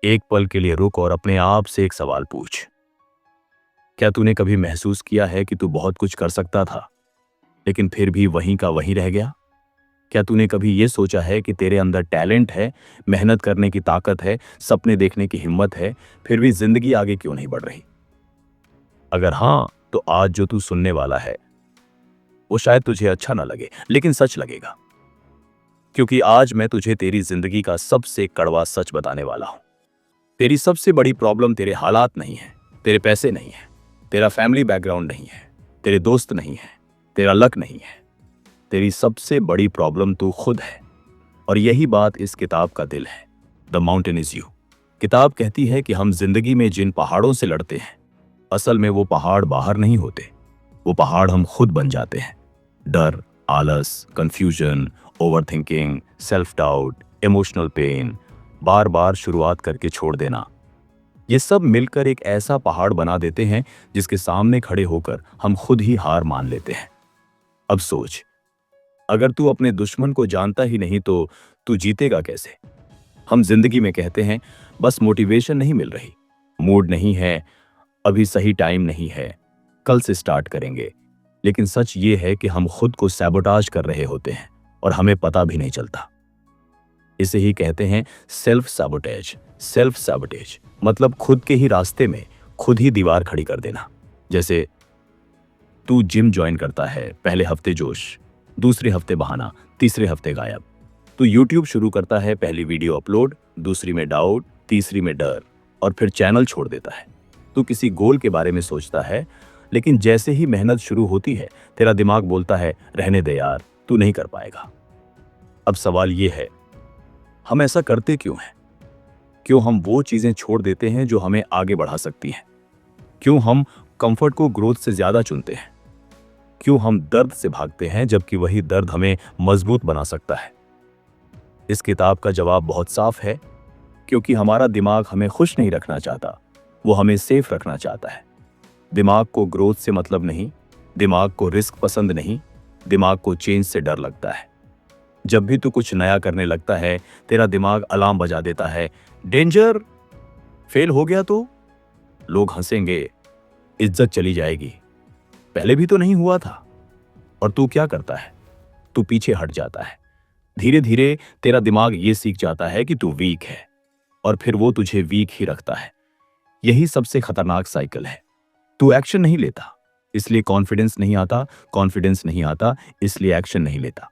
एक पल के लिए रुक और अपने आप से एक सवाल पूछ। क्या तूने कभी महसूस किया है कि तू बहुत कुछ कर सकता था, लेकिन फिर भी वहीं का वहीं रह गया? क्या तूने कभी ये सोचा है कि तेरे अंदर टैलेंट है, मेहनत करने की ताकत है, सपने देखने की हिम्मत है, फिर भी जिंदगी आगे क्यों नहीं बढ़ रही? अगर हाँ, तो आज जो तू सुनने वाला है वो शायद तुझे अच्छा ना लगे, लेकिन सच लगेगा। क्योंकि आज मैं तुझे तेरी जिंदगी का सबसे कड़वा सच बताने वाला हूं। तेरी सबसे बड़ी प्रॉब्लम तेरे हालात नहीं है, तेरे पैसे नहीं है, तेरा फैमिली बैकग्राउंड नहीं है, तेरे दोस्त नहीं है, तेरा लक नहीं है। तेरी सबसे बड़ी प्रॉब्लम तू खुद है। और यही बात इस किताब का दिल है। The mountain is you. किताब कहती है कि हम जिंदगी में जिन पहाड़ों से लड़ते हैं, असल में वो पहाड़ बाहर नहीं होते, वो पहाड़ हम खुद बन जाते हैं। डर, आलस, confusion, overthinking, self doubt, emotional pain, बार बार शुरुआत करके छोड़ देना, ये सब मिलकर एक ऐसा पहाड़ बना देते हैं जिसके सामने खड़े होकर हम खुद ही हार मान लेते हैं। अब सोच, अगर तू अपने दुश्मन को जानता ही नहीं तो तू जीतेगा कैसे? हम जिंदगी में कहते हैं बस मोटिवेशन नहीं मिल रही, मूड नहीं है, अभी सही टाइम नहीं है, कल से स्टार्ट करेंगे। लेकिन सच ये है कि हम खुद को सैबोटाज कर रहे होते हैं और हमें पता भी नहीं चलता। इसे ही कहते हैं सेल्फ सैबोटेज। सेल्फ सैबोटेज मतलब खुद के ही रास्ते में खुद ही दीवार खड़ी कर देना। जैसे तू जिम ज्वाइन करता है, पहले हफ्ते जोश, दूसरे हफ्ते बहाना, तीसरे हफ्ते गायब। तू यूट्यूब शुरू करता है, पहली वीडियो अपलोड, दूसरी में डाउट, तीसरी में डर, और फिर चैनल छोड़ देता है। तू किसी गोल के बारे में सोचता है, लेकिन जैसे ही मेहनत शुरू होती है तेरा दिमाग बोलता है रहने दे यार, तू नहीं कर पाएगा। अब सवाल ये है, हम ऐसा करते क्यों हैं? क्यों हम वो चीजें छोड़ देते हैं जो हमें आगे बढ़ा सकती हैं? क्यों हम कंफर्ट को ग्रोथ से ज्यादा चुनते हैं? क्यों हम दर्द से भागते हैं जबकि वही दर्द हमें मजबूत बना सकता है? इस किताब का जवाब बहुत साफ है, क्योंकि हमारा दिमाग हमें खुश नहीं रखना चाहता, वो हमें सेफ रखना चाहता है। दिमाग को ग्रोथ से मतलब नहीं, दिमाग को रिस्क पसंद नहीं, दिमाग को चेंज से डर लगता है। जब भी तू कुछ नया करने लगता है तेरा दिमाग अलार्म बजा देता है, डेंजर, फेल हो गया तो लोग हंसेंगे, इज्जत चली जाएगी, पहले भी तो नहीं हुआ था। और तू क्या करता है? तू पीछे हट जाता है। धीरे धीरे तेरा दिमाग ये सीख जाता है कि तू वीक है, और फिर वो तुझे वीक ही रखता है। यही सबसे खतरनाक साइकिल है। तू एक्शन नहीं लेता, इसलिए कॉन्फिडेंस नहीं आता, कॉन्फिडेंस नहीं आता, इसलिए एक्शन नहीं लेता।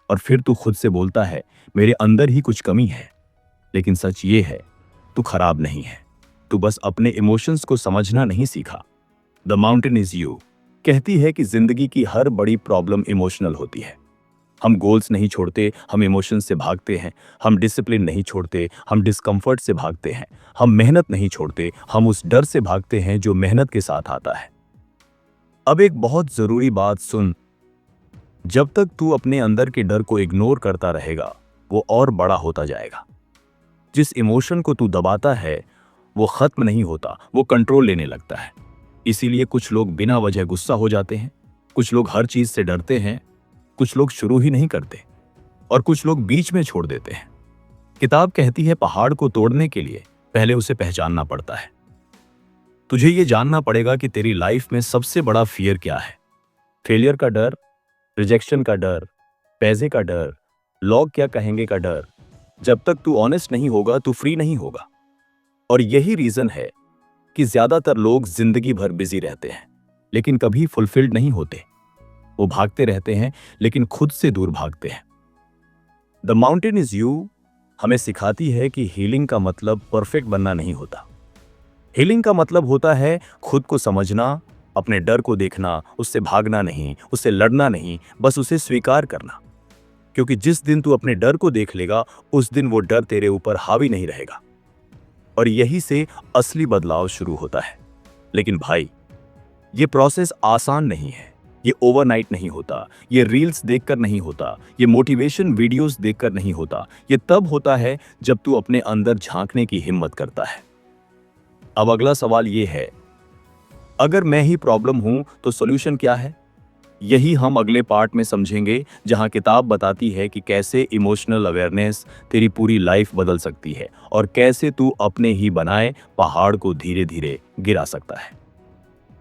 और फिर तू खुद से बोलता है मेरे अंदर ही कुछ कमी है। लेकिन सच ये है, तू खराब नहीं है, तू बस अपने इमोशंस को समझना नहीं सीखा। द माउंटेन इज यू कहती है कि जिंदगी की हर बड़ी प्रॉब्लम इमोशनल होती है। हम गोल्स नहीं छोड़ते, हम इमोशंस से भागते हैं। हम डिसिप्लिन नहीं छोड़ते, हम डिस्कम्फर्ट से भागते हैं। हम मेहनत नहीं छोड़ते, हम उस डर से भागते हैं जो मेहनत के साथ आता है। अब एक बहुत जरूरी बात सुन, जब तक तू अपने अंदर के डर को इग्नोर करता रहेगा वो और बड़ा होता जाएगा। जिस इमोशन को तू दबाता है वो खत्म नहीं होता, वो कंट्रोल लेने लगता है। इसीलिए कुछ लोग बिना वजह गुस्सा हो जाते हैं, कुछ लोग हर चीज से डरते हैं, कुछ लोग शुरू ही नहीं करते, और कुछ लोग बीच में छोड़ देते हैं। किताब कहती है पहाड़ को तोड़ने के लिए पहले उसे पहचानना पड़ता है। तुझे ये जानना पड़ेगा कि तेरी लाइफ में सबसे बड़ा फियर क्या है। फेलियर का डर, रिजेक्शन का डर, पैसे का डर, लोग क्या कहेंगे का डर। जब तक तू ऑनेस्ट नहीं होगा तू फ्री नहीं होगा। और यही रीजन है कि ज्यादातर लोग जिंदगी भर बिजी रहते हैं लेकिन कभी फुलफिल्ड नहीं होते। वो भागते रहते हैं लेकिन खुद से दूर भागते हैं। द माउंटेन इज यू हमें सिखाती है कि हीलिंग का मतलब परफेक्ट बनना नहीं होता। हीलिंग का मतलब होता है खुद को समझना, अपने डर को देखना, उससे भागना नहीं, उससे लड़ना नहीं, बस उसे स्वीकार करना। क्योंकि जिस दिन तू अपने डर को देख लेगा उस दिन वो डर तेरे ऊपर हावी नहीं रहेगा, और यही से असली बदलाव शुरू होता है। लेकिन भाई, ये प्रोसेस आसान नहीं है, ये ओवरनाइट नहीं होता, ये रील्स देखकर नहीं होता, ये मोटिवेशन वीडियोस देखकर नहीं होता। ये तब होता है जब तू अपने अंदर झांकने की हिम्मत करता है। अब अगला सवाल ये है, अगर मैं ही प्रॉब्लम हूं तो सॉल्यूशन क्या है? यही हम अगले पार्ट में समझेंगे, जहां किताब बताती है कि कैसे इमोशनल अवेयरनेस तेरी पूरी लाइफ बदल सकती है और कैसे तू अपने ही बनाए पहाड़ को धीरे धीरे गिरा सकता है।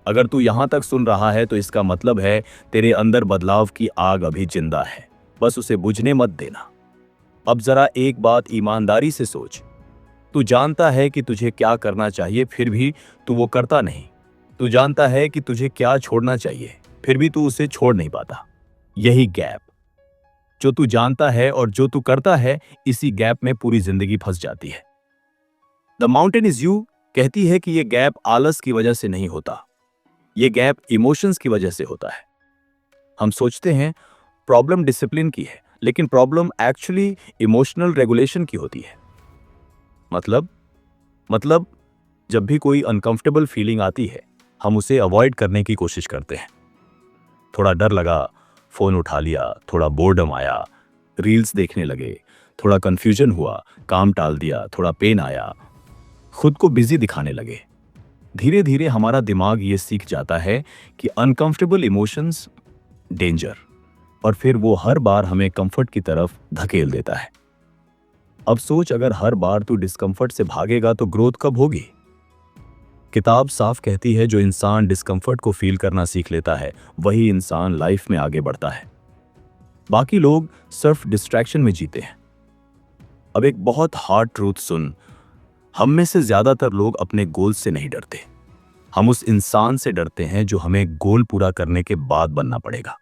अगर तू यहां तक सुन रहा है तो इसका मतलब है तेरे अंदर बदलाव की आग अभी जिंदा है, बस उसे बुझने मत देना। अब जरा एक बात ईमानदारी से सोच, तू जानता है कि तुझे क्या करना चाहिए, फिर भी तू वो करता नहीं। तू जानता है कि तुझे क्या छोड़ना चाहिए, फिर भी तू उसे छोड़ नहीं पाता। यही गैप, जो तू जानता है और जो तू करता है, इसी गैप में पूरी जिंदगी फंस जाती है। द माउंटेन इज यू कहती है कि यह गैप आलस की वजह से नहीं होता, यह गैप इमोशंस की वजह से होता है। हम सोचते हैं प्रॉब्लम डिसिप्लिन की है, लेकिन प्रॉब्लम एक्चुअली इमोशनल रेगुलेशन की होती है। मतलब जब भी कोई अनकंफर्टेबल फीलिंग आती है, हम उसे अवॉइड करने की कोशिश करते हैं। थोड़ा डर लगा, फोन उठा लिया, थोड़ा बोर्डम आया, रील्स देखने लगे, थोड़ा कंफ्यूजन हुआ, काम टाल दिया, थोड़ा पेन आया, खुद को बिजी दिखाने लगे। धीरे धीरे हमारा दिमाग ये सीख जाता है कि अनकंफर्टेबल इमोशंस डेंजर, और फिर वो हर बार हमें कंफर्ट की तरफ धकेल देता है। अब सोच, अगर हर बार तू डिस्कंफर्ट से भागेगा तो ग्रोथ कब होगी? किताब साफ कहती है जो इंसान डिस्कंफर्ट को फील करना सीख लेता है, वही इंसान लाइफ में आगे बढ़ता है। बाकी लोग सिर्फ डिस्ट्रैक्शन में जीते हैं। अब एक बहुत हार्ड ट्रूथ सुन, हम में से ज्यादातर लोग अपने गोल से नहीं डरते, हम उस इंसान से डरते हैं जो हमें गोल पूरा करने के बाद बनना पड़ेगा।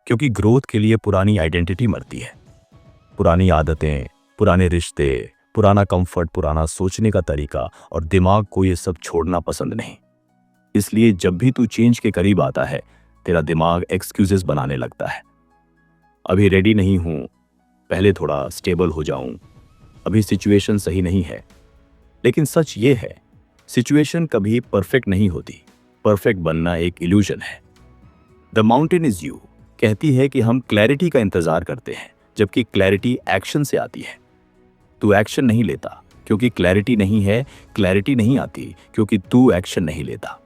क्योंकि ग्रोथ के लिए पुरानी आइडेंटिटी मरती है, पुरानी आदतें, पुराने रिश्ते, पुराना कंफर्ट, पुराना सोचने का तरीका, और दिमाग को ये सब छोड़ना पसंद नहीं। इसलिए जब भी तू चेंज के करीब आता है, तेरा दिमाग एक्सक्यूजेस बनाने लगता है। अभी रेडी नहीं हूं, पहले थोड़ा स्टेबल हो जाऊं, अभी सिचुएशन सही नहीं है। लेकिन सच ये है, सिचुएशन कभी परफेक्ट नहीं होती, परफेक्ट बनना एक इल्यूजन है। द माउंटेन इज यू कहती है कि हम क्लैरिटी का इंतजार करते हैं, जबकि क्लैरिटी एक्शन से आती है। तू एक्शन नहीं लेता क्योंकि क्लैरिटी नहीं है, क्लैरिटी नहीं आती क्योंकि तू एक्शन नहीं लेता।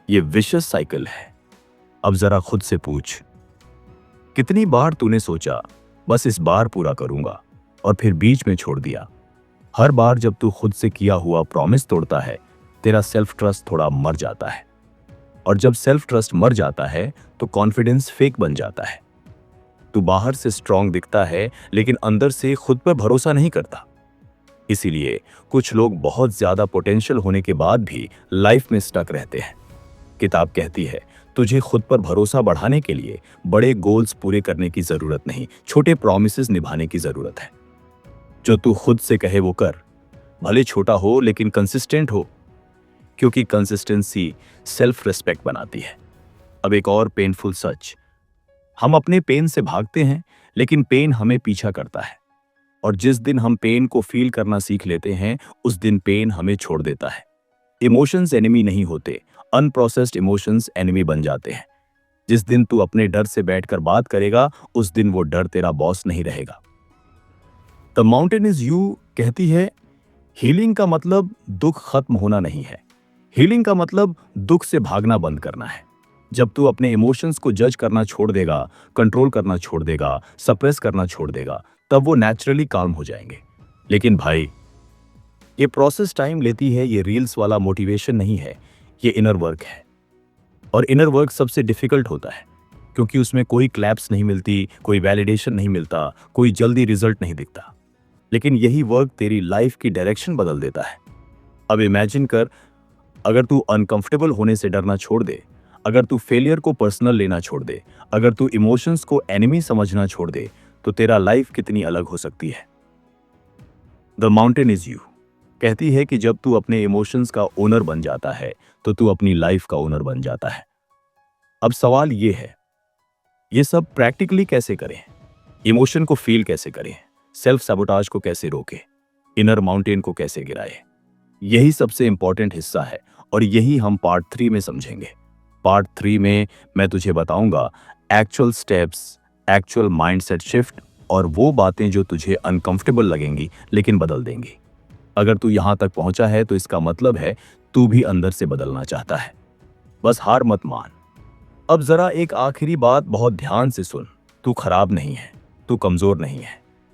ये विशियस साइकिल है। अब जरा खुद से पूछ, कितनी बार तूने सोचा बस इस बार पूरा करूंगा, और फिर बीच में छोड़ दिया? हर बार जब तू खुद से किया हुआ प्रॉमिस तोड़ता है, तेरा सेल्फ ट्रस्ट थोड़ा मर जाता है, और जब सेल्फ ट्रस्ट मर जाता है तो कॉन्फिडेंस फेक बन जाता है। तू बाहर से स्ट्रांग दिखता है, लेकिन अंदर से खुद पर भरोसा नहीं करता। इसीलिए कुछ लोग बहुत ज्यादा पोटेंशियल होने के बाद भी लाइफ में स्टक रहते हैं। किताब कहती है तुझे खुद पर भरोसा बढ़ाने के लिए बड़े गोल्स पूरे करने की जरूरत नहीं, छोटे प्रॉमिसेस निभाने की जरूरत है। जो तू खुद से कहे वो कर, भले छोटा हो लेकिन कंसिस्टेंट हो, क्योंकि कंसिस्टेंसी सेल्फ रिस्पेक्ट बनाती है। अब एक और पेनफुल सच, हम अपने पेन से भागते हैं, लेकिन पेन हमें पीछा करता है, और जिस दिन हम पेन को फील करना सीख लेते हैं, उस दिन पेन हमें छोड़ देता है। इमोशंस एनिमी नहीं होते, अनप्रोसेस्ड इमोशंस एनिमी बन जाते हैं। जिस दिन तू अपने डर से बैठकर बात करेगा, उस दिन वो डर तेरा बॉस नहीं रहेगा। द माउंटेन इज यू कहती है हीलिंग का मतलब दुख खत्म होना नहीं है, हीलिंग का मतलब दुख से भागना बंद करना है। जब तू अपने इमोशंस को जज करना छोड़ देगा, कंट्रोल करना छोड़ देगा, सप्रेस करना छोड़ देगा, तब वो नेचुरली काम हो जाएंगे। लेकिन भाई, ये प्रोसेस टाइम लेती है, ये रील्स वाला मोटिवेशन नहीं है, ये इनर वर्क है। और इनर वर्क सबसे डिफिकल्ट होता है, क्योंकि उसमें कोई क्लैप्स नहीं मिलती, कोई वैलिडेशन नहीं मिलता, कोई जल्दी रिजल्ट नहीं दिखता। लेकिन यही वर्क तेरी लाइफ की डायरेक्शन बदल देता है। अब इमेजिन कर, अगर तू अनकंफर्टेबल होने से डरना छोड़ दे, अगर तू फेलियर को पर्सनल लेना छोड़ दे, अगर तू इमोशंस को एनिमी समझना छोड़ दे, तो तेरा लाइफ कितनी अलग हो सकती है। द माउंटेन इज यू कहती है कि जब तू अपने इमोशंस का ओनर बन जाता है, तो तू अपनी लाइफ का ओनर बन जाता है। अब सवाल ये है, ये सब प्रैक्टिकली कैसे करें? इमोशन को फील कैसे करें? सेल्फ सैबोटाज को कैसे रोकें? इनर माउंटेन को कैसे गिराएं? यही सबसे इंपॉर्टेंट हिस्सा है, और यही हम पार्ट 3 में समझेंगे। पार्ट 3 में मैं तुझे बताऊंगा actual steps, actual mindset shift, और वो बातें जो तुझे अनकंफर्टेबल लगेंगी लेकिन बदल देंगी। अगर तू यहां तक पहुंचा है तो इसका मतलब है तू भी अंदर से बदलना चाहता है। बस हार मत मान, अब जरा एक आखिरी बात बहुत ध्यान से सुन। तू खराब नहीं है, तू कमजोर नहीं है,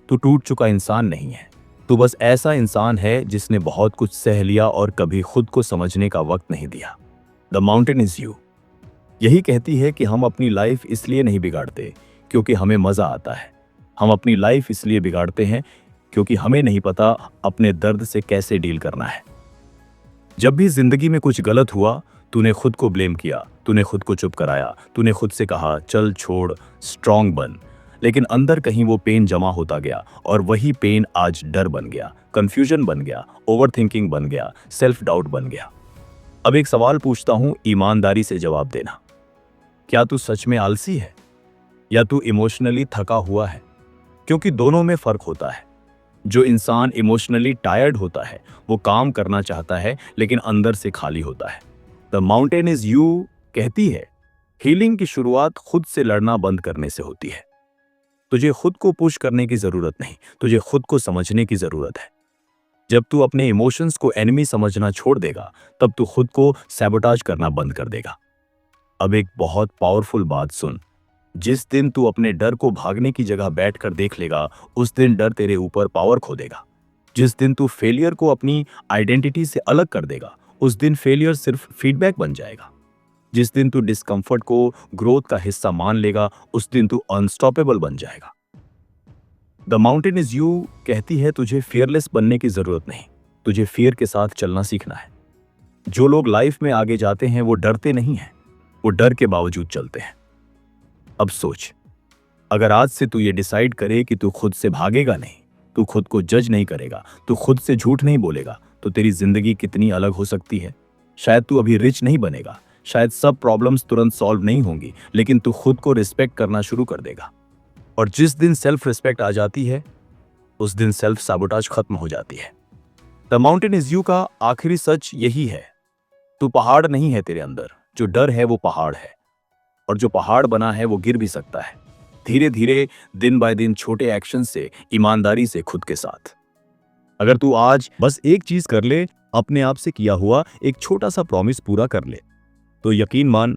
तू टूट चुका इंसान नहीं है। तू बस ऐसा इंसान है जिसने बहुत कुछ सह लिया और कभी खुद को समझने का वक्त नहीं दिया। द माउंटेन इज यू यही कहती है कि हम अपनी लाइफ इसलिए नहीं बिगाड़ते क्योंकि हमें मजा आता है। हम अपनी लाइफ इसलिए बिगाड़ते हैं क्योंकि हमें नहीं पता अपने दर्द से कैसे डील करना है। जब भी जिंदगी में कुछ गलत हुआ, तूने खुद को ब्लेम किया, तूने खुद को चुप कराया, तूने खुद से कहा चल छोड़, स्ट्रांग बन। लेकिन अंदर कहीं वो पेन जमा होता गया और वही पेन आज डर बन गया, कंफ्यूजन बन गया, ओवरथिंकिंग बन गया, सेल्फ डाउट बन गया। अब एक सवाल पूछता हूं, ईमानदारी से जवाब देना। क्या तू सच में आलसी है या तू इमोशनली थका हुआ है? क्योंकि दोनों में फर्क होता है। जो इंसान इमोशनली टायर्ड होता है वो काम करना चाहता है लेकिन अंदर से खाली होता है। द माउंटेन इज यू कहती है हीलिंग की शुरुआत खुद से लड़ना बंद करने से होती है। तुझे खुद को पुश करने की जरूरत नहीं, तुझे खुद को समझने की जरूरत है। जब तू अपने इमोशंस को एनिमी समझना छोड़ देगा तब तू खुद को सैबोटाज करना बंद कर देगा। अब एक बहुत पावरफुल बात सुन। जिस दिन तू अपने डर को भागने की जगह बैठकर देख लेगा, उस दिन डर तेरे ऊपर पावर खो देगा। जिस दिन तू फेलियर को अपनी आइडेंटिटी से अलग कर देगा, उस दिन फेलियर सिर्फ फीडबैक बन जाएगा। जिस दिन तू डिस्कंफर्ट को ग्रोथ का हिस्सा मान लेगा, उस दिन तू अनस्टॉपेबल बन जाएगा। द माउंटेन इज यू कहती है तुझे फियरलेस बनने की जरूरत नहीं, तुझे फियर के साथ चलना सीखना है। जो लोग लाइफ में आगे जाते हैं वो डरते नहीं हैं, वो डर के बावजूद चलते हैं। अब सोच, अगर आज से तू ये डिसाइड करे कि तू खुद से भागेगा नहीं, तू खुद को जज नहीं करेगा, तू खुद से झूठ नहीं बोलेगा, तो तेरी जिंदगी कितनी अलग हो सकती है। शायद तू अभी रिच नहीं बनेगा, शायद सब प्रॉब्लम्स तुरंत सॉल्व नहीं होंगी, लेकिन तू खुद को रिस्पेक्ट करना शुरू कर देगा। और जिस दिन सेल्फ रिस्पेक्ट आ जाती है, उस दिन सेल्फ सैबोटाज खत्म हो जाती है। द माउंटेन इज यू का आखिरी सच यही है, तू पहाड़ नहीं है तेरे अंदर, जो डर है वो पहाड़ है, और जो पहाड़ बना है वो गिर भी सकता है, धीरे धीरे, दिन बाय दिन, छोटे एक्शन से, ईमानदारी से, खुद के साथ। अगर तू आज बस एक चीज कर ले, अपने आप से किया हुआ एक छोटा सा प्रॉमिस पूरा कर ले, तो यकीन मान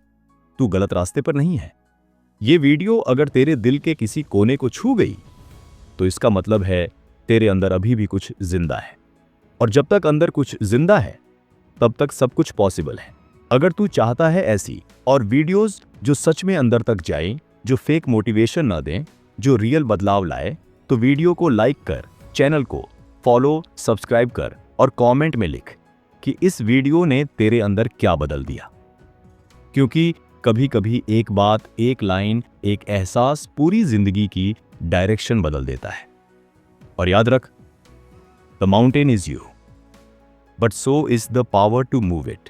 तू गलत रास्ते पर नहीं है। ये वीडियो अगर तेरे दिल के किसी कोने को छू गई तो इसका मतलब है तेरे अंदर अभी भी कुछ जिंदा है, और जब तक अंदर कुछ जिंदा है तब तक सब कुछ पॉसिबल है। अगर तू चाहता है ऐसी और वीडियोस जो सच में अंदर तक जाएं, जो फेक मोटिवेशन ना दें, जो रियल बदलाव लाए, तो वीडियो को लाइक कर, चैनल को फॉलो, सब्सक्राइब कर और कमेंट में लिख कि इस वीडियो ने तेरे अंदर क्या बदल दिया। क्योंकि कभी कभी एक बात, एक लाइन, एक एहसास पूरी जिंदगी की डायरेक्शन बदल देता है। और याद रख, the mountain is you, but so is the power to move it.